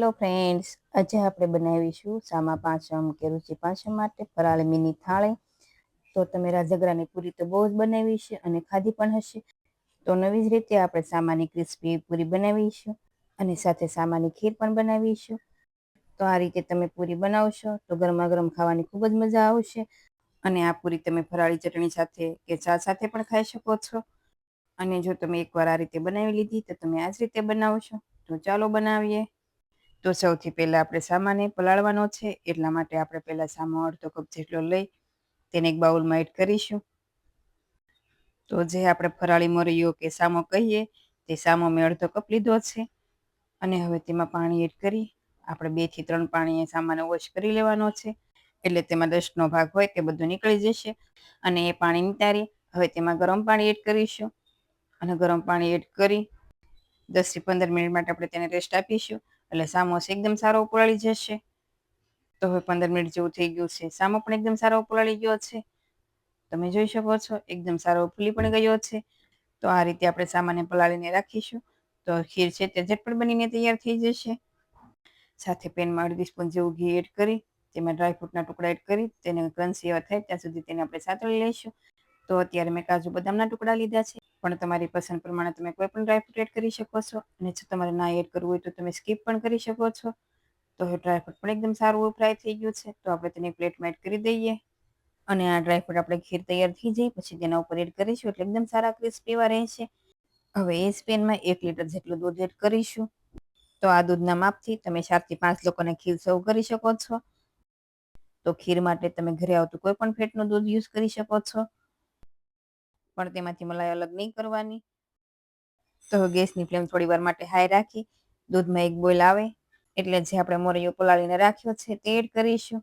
Hello friends, આજે આપણે બનાવીશું સામા પાંચમ કે રુચિ પાંચમ માટે ફરાળી મિની થાળી. તો તમે રાજગરાની પૂરી તો બહુ જ બનાવી છે અને ખાધી પણ હશે. તો નવી જ રીતે આપણે સામાની ક્રિસ્પી પૂરી બનાવીશું અને સાથે સામાની ખીર પણ બનાવીશું. તો આ રીતે તમે પૂરી બનાવશો તો ગરમા ગરમ ખાવાની ખૂબ જ મજા આવશે. અને આ પૂરી તમે ફરાળી ચટણી સાથે કે ચા સાથે પણ ખાઈ શકો છો. અને જો તમે એકવાર આ રીતે બનાવી લીધી તો તમે આ જ રીતે બનાવશો. તો ચાલો બનાવીએ. તો સૌથી પહેલા આપણે સામાને પલાળવાનો છે, એટલા માટે આપણે પહેલા સામો અડધો કપ જેટલો લઈ તેને એક બાઉલમાં એડ કરીશું. તો જે આપણે ફરાળી મોરૈયો કે સામો કહીએ તે સામો મેં અડધો કપ લીધો છે. અને હવે તેમાં પાણી એડ કરી આપણે 2 થી 3 પાણીએ સામાને વોશ કરી લેવાનો છે. એટલે તેમાં ડસ્ટનો ભાગ હોય તે બધું નીકળી જશે. અને એ પાણી નિતારી હવે તેમાં ગરમ પાણી એડ કરીશું. અને ગરમ પાણી એડ કરી 10 થી 15 મિનિટ માટે આપણે તેને રેસ્ટ આપીશું. એટલે સામો એકદમ સારો ઉપલાળી જશે. તો હવે 15 મિનિટ જેવું થઈ ગયું છે. સામો પણ એકદમ સારો ઉપલાળી ગયો છે. તમે જોઈ શકો છો એકદમ સારો ફૂલી પણ ગયો છે. તો આ રીતે આપણે સામાને પલાળીને રાખીશું. તો ખીર છે તે ઝટપટ બનીને તૈયાર થઈ જશે. સાથે પેનમાં 1/2 સ્પૂન જેવું ઘી એડ કરી તેમાં ડ્રાયફ્રૂટના ટુકડા એડ કરી તેને ક્રન્ચી એવા થાય ત્યાં સુધી તેને આપણે સાતળી લઈશું. તો અત્યારે મેં કાજુ બદામના ટુકડા લીધા છે, પણ તમારી પસંદ પ્રમાણે તમે કોઈ પણ ડ્રાયફ્રૂટ એડ કરી શકો છો. અને જો તમારે ના એડ કરવું હોય તો તમે સ્કીપ પણ કરી શકો છો. તો હવે ડ્રાયફ્રૂટ પણ એકદમ સારું ફ્રાય થઈ ગયું છે. તો આપણે તેને પ્લેટમાં એડ કરી દઈએ. અને આ ડ્રાયફ્રૂટ આપણે ખીર તૈયાર થઈ જાય પછી તેના ઉપર એડ કરીશું એટલે એકદમ સારા ક્રિસ્પી એવા રહેશે. હવે એ જ પેનમાં 1 લીટર જેટલું દૂધ એડ કરીશું. તો આ દૂધના માપથી તમે 4 થી 5 લોકોને ખીર સર્વ કરી શકો છો. તો ખીર માટે તમે ઘરે આવતું કોઈ પણ ફેટનું દૂધ યુઝ કરી શકો છો. પણ તેમાંથી મલાઈ અલગ નહીં કરવાની. તો ગેસની ફ્લેમ થોડી વાર માટે હાઈ રાખી દૂધમાં એક બોઇલ આવે એટલે જે આપણે મોરૈયો પલાળીને રાખ્યો છે તે એડ કરીશું.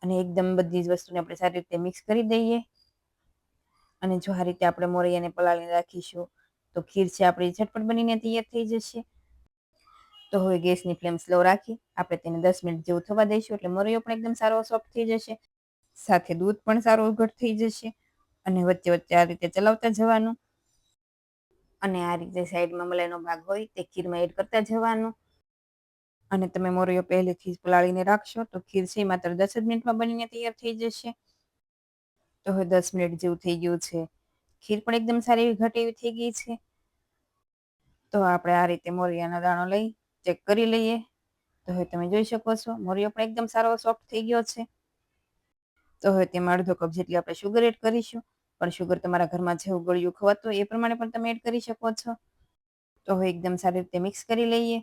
અને એકદમ બધી જ વસ્તુને આપણે સારી રીતે મિક્સ કરી દઈએ. અને જો આ રીતે આપણે મોરૈયાને પલાળીને રાખીશું તો ખીર છે આપણી ઝટપટ બનીને તૈયાર થઈ જશે. તો હવે ગેસની ફ્લેમ સ્લો રાખી આપણે તેને 10 મિનિટ જેવું થવા દઈશું એટલે મોરૈયો પણ એકદમ સારો સોફ્ટ થઈ જશે. સાથે દૂધ પણ સારું ઉઘડ થઈ જશે. અને વચ્ચે વચ્ચે આ રીતે ચલાવતા જવાનું. અને આ રીતે સાઈડમાં મલાઈનો ભાગ હોય તે ખીરમાં એડ કરતા જવાનું. અને તમે મોરૈયો પહેલેથી જ પલાળીને રાખશો તો ખીર છે માત્ર 10 જ મિનિટમાં બનીને તૈયાર થઈ જશે. તો હવે 10 મિનિટ જેવું થઈ ગયું છે. ખીર પણ એકદમ સારી એવી ઘટ એવી થઈ ગઈ છે. તો આપણે આ રીતે મોરૈયાનો દાણો લઈ ચેક કરી લઈએ. તો હવે તમે જોઈ શકો છો મોરૈયો પણ એકદમ સારો સોફ્ટ થઈ ગયો છે. તો હવે તેમાં અડધો કપ જેટલી આપણે શુગર એડ કરીશું. પણ શુગર તમારા ઘરમાં જેવું ગળ્યું ખવાતું હોય એ પ્રમાણે પણ તમે એડ કરી શકો છો. તો હવે એકદમ સારી રીતે મિક્સ કરી લઈએ.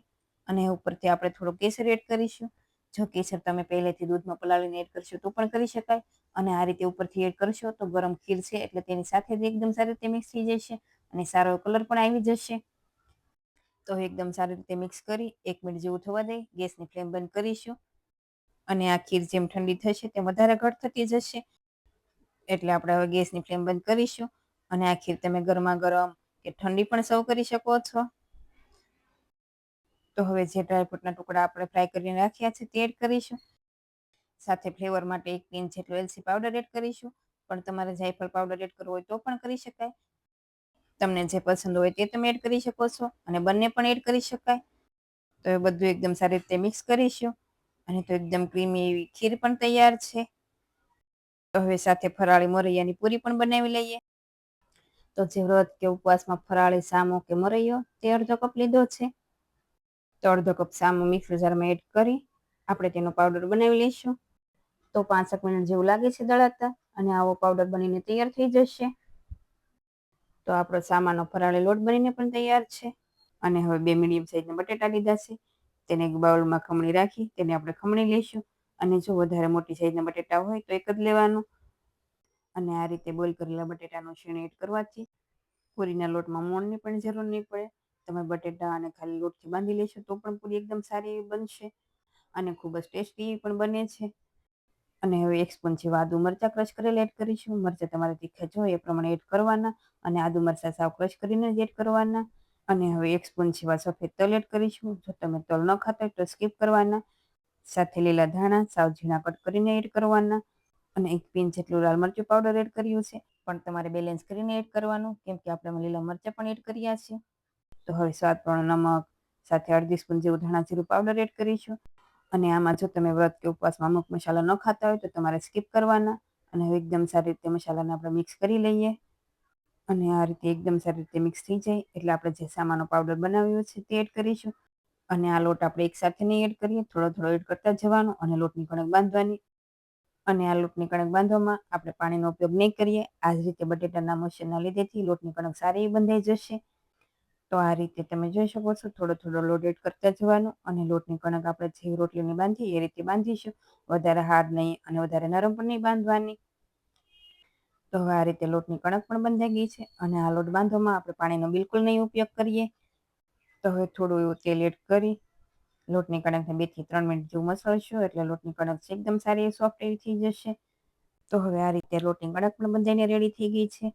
અને ઉપરથી આપણે થોડું કેસર એડ કરીશું. જો કેસર તમે પહેલેથી દૂધમાં પલાળીને એડ કરશો તો પણ કરી શકાય. અને આ રીતે ઉપરથી એડ કરશો તો ગરમ ખીર છે એટલે તેની સાથે જ એકદમ સારી રીતે મિક્સ થઈ જશે. અને સારો કલર પણ આવી જશે. તો એકદમ સારી રીતે મિક્સ કરી 1 મિનિટ જેવું થવા દઈ ગેસની ફ્લેમ બંધ કરીશું. અને આ ખીર જેમ ઠંડી થશે તેમ વધારે ઘટ થતી જશે. એટલે આપણે હવે ગેસની ફ્લેમ બંધ કરીશું. અને આ ખીર તમે ગરમા ગરમ કે ઠંડી પણ સર્વ કરી શકો છો. તો હવે જે ડ્રાયફ્રૂટના ટુકડા આપણે ફ્રાય કરીને રાખ્યા છે તે એડ કરીશું. સાથે ફ્લેવર માટે 1 પિંચ જેટલો એલચી પાવડર એડ કરીશું. પણ તમારે જાયફળ પાવડર એડ કરવો હોય તો પણ કરી શકાય. તમને જે પસંદ હોય તે તમે એડ કરી શકો છો. અને બંને પણ એડ કરી શકાય. તો એ બધું એકદમ સારી રીતે મિક્સ કરીશું. અને તો એકદમ ક્રીમી એવી ખીર પણ તૈયાર છે. તો હવે સાથે ફરાળી મોરૈયાની પૂરી પણ બનાવી લઈએ. તો જે વ્રત કે ઉપવાસમાં ફરાળી સામો કે મોરૈયો તે અડધો કપ લીધો છે. તો અડધો કપ સામો મિક્સર જારમાં એડ કરી આપણે તેનો પાવડર બનાવી લઈશું. તો 5 મિનિટ જેવું લાગે છે દળાતા અને આવો પાવડર બનીને તૈયાર થઈ જશે. તો આપણો સામાનો ફરાળી લોટ બનીને પણ તૈયાર છે. અને હવે 2 મીડિયમ સાઈઝના બટેટા લીધા છે. તેને એક બાઉલમાં ખમણી રાખી તેને આપણે ખમણી લઈશું. અને જો વધારે મોટી સાઈઝના બટેટા હોય તો એક જ લેવાનું. અને આ રીતે બોઇલ કરેલા બટેટાનું છીણ એડ કરવાથી પૂરીના લોટમાં મોણની પણ જરૂર નહીં પડે. તમે બટેટા અને ખાલી લોટથી બાંધી લેશો તો પણ પૂરી એકદમ સારી એવી બનશે. અને ખૂબ જ ટેસ્ટી પણ બને છે. અને હવે 1 સ્પૂન જેવા આદુ મરચાં ક્રશ કરેલા એડ કરીશું. મરચાં તમારે તીખા જોઈએ એ પ્રમાણે એડ કરવાના. અને આદુ મરચાં સાવ ક્રશ કરીને જ એડ કરવાના. અને હવે 1 સ્પૂન જેવા સફેદ તલ એડ કરીશું. જો તમે તલ ન ખાતા હોય તો સ્કીપ કરવાના. સાથે લીલા ધાણા સાવ ઝીણા કટ કરીને એડ કરવાના. અને 1 પિંચ જેટલું લાલ મરચું પાવડર એડ કર્યું છે. પણ તમારે બેલેન્સ કરીને એડ કરવાનું કેમ કે આપણે લીલા મરચાં પણ એડ કર્યા છે. તો હવે સ્વાદ પ્રમાણે નમક, સાથે અડધી સ્પૂન જેવું ધાણા જીરું પાવડર એડ કરીશું. અને આમાં જો તમે વ્રત કે ઉપવાસમાં અમુક મસાલા ન ખાતા હોય તો તમારે સ્કીપ કરવાના. અને હવે એકદમ સારી રીતે મસાલાને આપણે મિક્સ કરી લઈએ. અને આ રીતે એકદમ સારી રીતે મિક્સ થઈ જાય એટલે આપણે જે સામાનો પાવડર બનાવ્યો છે તે એડ કરીશું. અને આ લોટ આપણે એકસાથે નહીં એડ કરીએ, થોડો થોડો એડ કરતા જવાનો અને લોટની કણક બાંધવાની. અને આ લોટની કણક બાંધવામાં આપણે પાણીનો ઉપયોગ નહીં કરીએ. આ જ રીતે બટેટાના મશીનના લીધેથી લોટની કણક સારી બંધાઈ જશે. તો આ રીતે તમે જોઈ શકો છો, થોડો થોડો લોટ એડ કરતા જવાનો. અને લોટની કણક આપણે જે રોટલીની બાંધીએ એ રીતે બાંધીશું. વધારે હાર્ડ નહીં અને વધારે નરમ પણ નહીં બાંધવાની. તો હવે આ રીતે લોટની કણક પણ બંધાઈ ગઈ છે. અને આ લોટ બાંધવામાં આપણે પાણીનો બિલકુલ નહીં ઉપયોગ કરીએ. તો હવે થોડું એવું તેલ એડ કરી લોટની કણકને 2 થી 3 મિનિટ જેવું મસળશું એટલે લોટની કણક છે એકદમ સારી સોફ્ટ એવી થઈ જશે. તો હવે આ રીતે લોટની કણક પણ બંધાઈને રેડી થઈ ગઈ છે.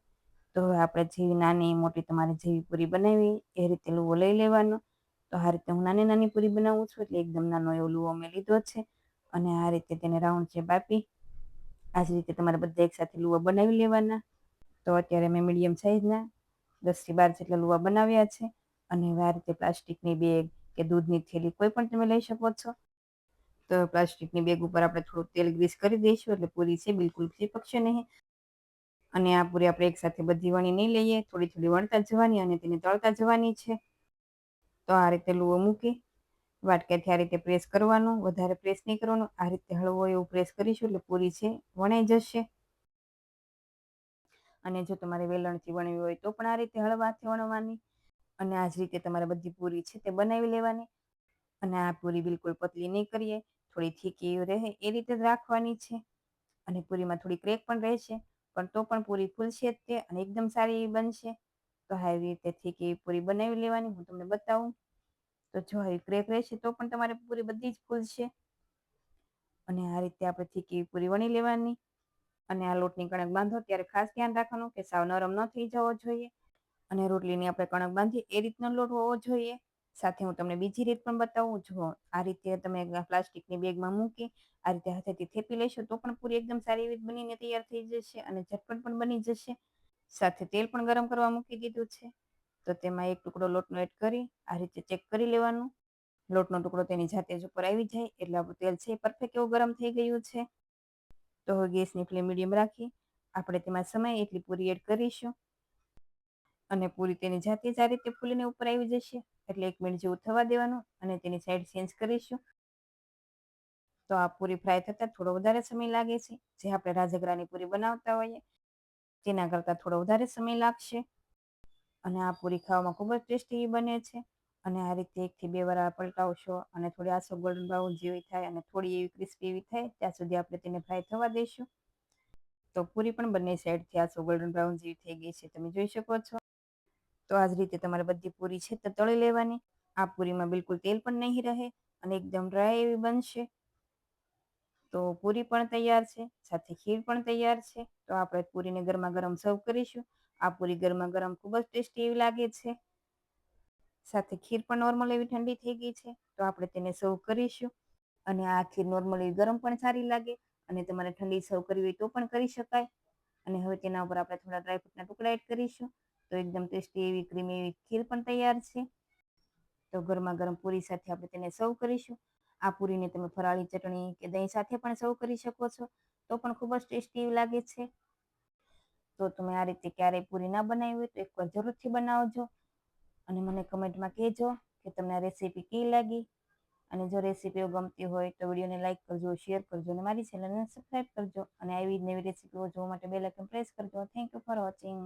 તો હવે આપણે જેવી નાની મોટી તમારે જેવી પૂરી બનાવી એ રીતે લુવો લઈ લેવાનો. તો આ રીતે હું નાની નાની પૂરી બનાવું છું એટલે એકદમ નાનો એવો લુવો મેં લીધો છે. અને આ રીતે તેને રાઉન્ડ શેપ આપી આ જ રીતે તમારે બધા એકસાથે લુવા બનાવી લેવાના. તો અત્યારે મેં મીડિયમ સાઇઝના 10 થી 12 જેટલા લુવા બનાવ્યા છે. અને હવે આ રીતે પ્લાસ્ટિકની બેગ કે દૂધની થેલી કોઈ પણ તમે લઈ શકો છો. તો પ્લાસ્ટિકની બેગ ઉપર આપણે થોડું તેલ ગ્રીસ કરી દઈશું એટલે પૂરી છે બિલકુલ ચીપકશે નહીં. અને આ પૂરી આપણે એકસાથે બધી વણી નહીં લઈએ, થોડી થોડી વણતા જવાની અને તેને તળતા જવાની છે. તો આ રીતે લુવો મૂકી વાટકાથી આ રીતે પ્રેસ કરવાનું, વધારે પ્રેસ નહીં કરવાનું. આ રીતે હળવો એવું પ્રેસ કરીશું એટલે પૂરી છે વણાઈ જશે. અને જો તમારે વેલણથી વણવી હોય તો પણ આ રીતે હળવા હાથે વણવાની. અને આ જ રીતે તમારે બધી પૂરી છે તે બનાવી લેવાની. અને આ પૂરી બિલકુલ પતલી નહીં કરીએ, થોડી થીકી રહે એ રીતે જ રાખવાની છે. અને પૂરીમાં થોડી ક્રેક પણ રહેશે, પણ તો પણ પૂરી ફૂલશે જ તે અને એકદમ સારી એવી બનશે. તો આવી રીતે થીકી પૂરી બનાવી લેવાની. હું તમને બતાવું તો જો આવી ક્રેક રહેશે તો પણ તમારે પૂરી બધી જ ફૂલશે. અને આ રીતે આપણે થીકી પૂરી વણી લેવાની. અને આ લોટની કણક બાંધો ત્યારે ખાસ ધ્યાન રાખવાનું કે સાવ નરમ ન થઈ જવો જોઈએ. અને રોટલીની આપણે કણક બાંધીએ એ રીતનો લોટ હોવો જોઈએ. સાથે હું તમને બીજી રીત પણ બતાવું. જો આ રીતે તમે પ્લાસ્ટિકની બેગમાં મૂકી આ રીતે હાથેથી થેપી લેશો તો પણ પૂરી એકદમ સારી એવી બનીને તૈયાર થઈ જશે અને ઝટપટ પણ બની જશે. સાથે તેલ પણ ગરમ કરવા મૂકી દીધું છે. તો તેમાં એક ટુકડો લોટનો એડ કરી આ રીતે ચેક કરી લેવાનું. લોટનો ટુકડો તેની જાતે જ ઉપર આવી જાય એટલે આપણું તેલ છે પરફેક્ટ એવું ગરમ થઈ ગયું છે. તો હવે ગેસની ફ્લેમ મીડિયમ રાખી આપણે તેમાં સમય એટલી પૂરી એડ કરીશું. અને પૂરી તેની જાતે જ આ રીતે ફૂલીને ઉપર આવી જશે એટલે 1 મિનિટ જેવું થવા દેવાનું અને તેની સાઈડ ચેન્જ કરીશું. તો આ પૂરી ફ્રાય થતાં થોડો વધારે સમય લાગે છે. જે આપણે રાજગરાની પૂરી બનાવતા હોઈએ તેના કરતાં થોડો વધારે સમય લાગશે. અને આ પૂરી ખાવામાં ખૂબ જ ટેસ્ટી બને છે. અને આ રીતે 1 થી 2 વાર પલટાવશો અને થોડી આસો ગોલ્ડન બ્રાઉન જેવી થાય અને થોડી એવી ક્રિસ્પી એવી થાય ત્યાં સુધી આપણે તેને ફ્રાય થવા દઈશું. તો પૂરી પણ બંને સાઈડથી આસો ગોલ્ડન બ્રાઉન જેવી થઈ ગઈ છે, તમે જોઈ શકો છો. તો આ જ રીતે તમારે બધી પૂરી છે તે તળી લેવાની. આ પૂરીમાં બિલકુલ તેલ પણ નહીં રહે અને એકદમ ડ્રાય એવી બનશે. તો પૂરી પણ તૈયાર છે, સાથે ખીર પણ તૈયાર છે. તો આપણે પૂરીને ગરમા ગરમ સર્વ કરીશું. આ પૂરી ગરમા ગરમ ખૂબ જ ટેસ્ટી એવી લાગે છે. સાથે ખીર પણ નોર્મલ એવી ઠંડી થઈ ગઈ છે. તો આપણે તેને સર્વ કરીશું. અને આ ખીર નોર્મલી ગરમ પણ સારી લાગે અને તમારે ઠંડી સર્વ કરવી હોય તો પણ કરી શકાય. અને હવે તેના ઉપર આપણે થોડા ડ્રાયફ્રૂટના ટુકડા એડ કરીશું. તો એકદમ ટેસ્ટી એવી ક્રીમી એવી ખીર પણ તૈયાર છે. તો ગરમા ગરમ પૂરી સાથે આપણે તેને સર્વ કરીશું. આ પૂરીને તમે ફરાળી ચટણી કે દહીં સાથે પણ સર્વ કરી શકો છો તો પણ ખૂબ જ ટેસ્ટી લાગે છે. તો તમે આ રીતે ક્યારેય પૂરી ના બનાવી હોય તો એકવાર જરૂરથી બનાવજો અને મને કમેન્ટમાં કહેજો કે તમને આ રેસીપી કેવી લાગી. અને જો રેસીપીઓ ગમતી હોય તો વિડીયોને લાઇક કરજો, શેર કરજો અને મારી ચેનલને સબસ્ક્રાઈબ કરજો. અને આવી જ નવી રેસીપીઓ જોવા માટે બેલ આઇકન પ્રેસ કરજો. Thank you for watching.